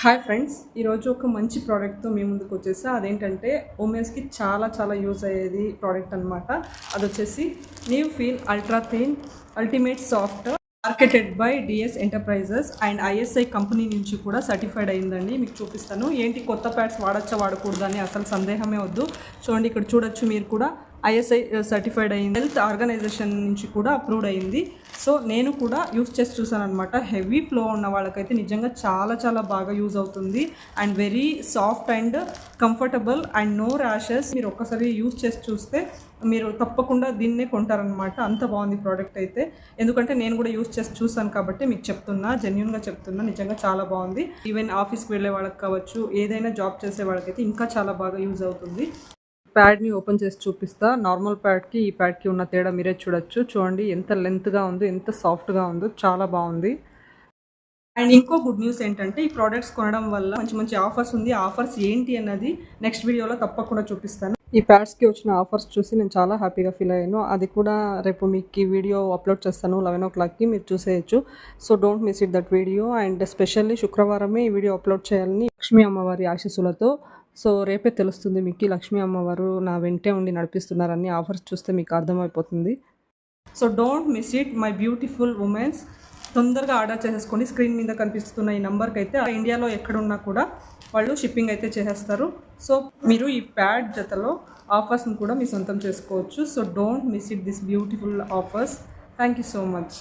Hi friends, ఈరోజు ఒక మంచి ప్రోడక్ట్తో మీ ముందుకు వచ్చేసా. అదేంటంటే ఉమెన్స్కి చాలా యూజ్ అయ్యేది ప్రోడక్ట్ అనమాట. అది వచ్చేసి new feel ultra thin ultimate soft, marketed by DS enterprises and ISI company నుంచి కూడా సర్టిఫైడ్ అయిందండి. మీకు చూపిస్తాను ఏంటి కొత్త ప్యాడ్స్ వాడచ్చా వాడకూడదు అని అసలు సందేహమే వద్దు. చూడండి, ఇక్కడ చూడొచ్చు మీరు కూడా ఐఎస్ఐ సర్టిఫైడ్ అయింది, హెల్త్ ఆర్గనైజేషన్ నుంచి కూడా అప్రూవ్డ్ అయింది. సో నేను కూడా యూస్ చేసి చూసాను అనమాట. హెవీ ఫ్లో ఉన్న వాళ్ళకైతే నిజంగా చాలా బాగా యూజ్ అవుతుంది and very soft and comfortable and no rashes. మీరు ఒక్కసారి యూస్ చేసి చూస్తే మీరు తప్పకుండా దీన్నే కొంటారనమాట. అంత బాగుంది ప్రోడక్ట్ అయితే. ఎందుకంటే నేను కూడా యూస్ చేసి చూసాను కాబట్టి మీకు చెప్తున్నా, జెన్యున్గా చెప్తున్నా. నిజంగా చాలా బాగుంది. ఈవెన్ ఆఫీస్కి వెళ్ళే వాళ్ళకి కావచ్చు, ఏదైనా జాబ్ చేసే వాళ్ళకైతే ఇంకా చాలా బాగా యూజ్ అవుతుంది. ప్యాడ్ని ఓపెన్ చేసి చూపిస్తా. నార్మల్ ప్యాడ్కి ఈ ప్యాడ్కి ఉన్న తేడా మీరే చూడొచ్చు. చూడండి ఎంత లెంత్గా ఉందో, ఎంత సాఫ్ట్గా ఉందో, చాలా బాగుంది. అండ్ ఇంకో గుడ్ న్యూస్ ఏంటంటే ఈ ప్రోడక్ట్స్ కొనడం వల్ల మంచి ఆఫర్స్ ఉంది. ఆఫర్స్ ఏంటి అన్నది నెక్స్ట్ వీడియోలో తప్పకుండా చూపిస్తాను. ఈ ప్యాడ్స్కి వచ్చిన ఆఫర్స్ చూసి నేను చాలా హ్యాపీగా ఫీల్ అయ్యాను. అది కూడా రేపు మీకు ఈ వీడియో అప్లోడ్ చేస్తాను 11 o'clockకి, మీరు చూసేయచ్చు. So don't miss it that video. And specially శుక్రవారమే ఈ వీడియో అప్లోడ్ చేయాలని లక్ష్మీ అమ్మవారి ఆశీస్సులతో. సో రేపే తెలుస్తుంది మీకు లక్ష్మీ అమ్మవారు నా వెంటే ఉండి నడిపిస్తున్నారని. ఆఫర్స్ చూస్తే మీకు అర్థమైపోతుంది. So don't miss it my beautiful women's. తొందరగా ఆర్డర్ చేసేసుకోండి. స్క్రీన్ మీద కనిపిస్తున్న ఈ నెంబర్కి అయితే ఇండియాలో ఎక్కడున్నా కూడా వాళ్ళు షిప్పింగ్ అయితే చేసేస్తారు. సో మీరు ఈ ప్యాడ్ జతలో ఆఫర్స్ని కూడా మీ సొంతం చేసుకోవచ్చు. So don't miss it this beautiful offers. Thank you so much.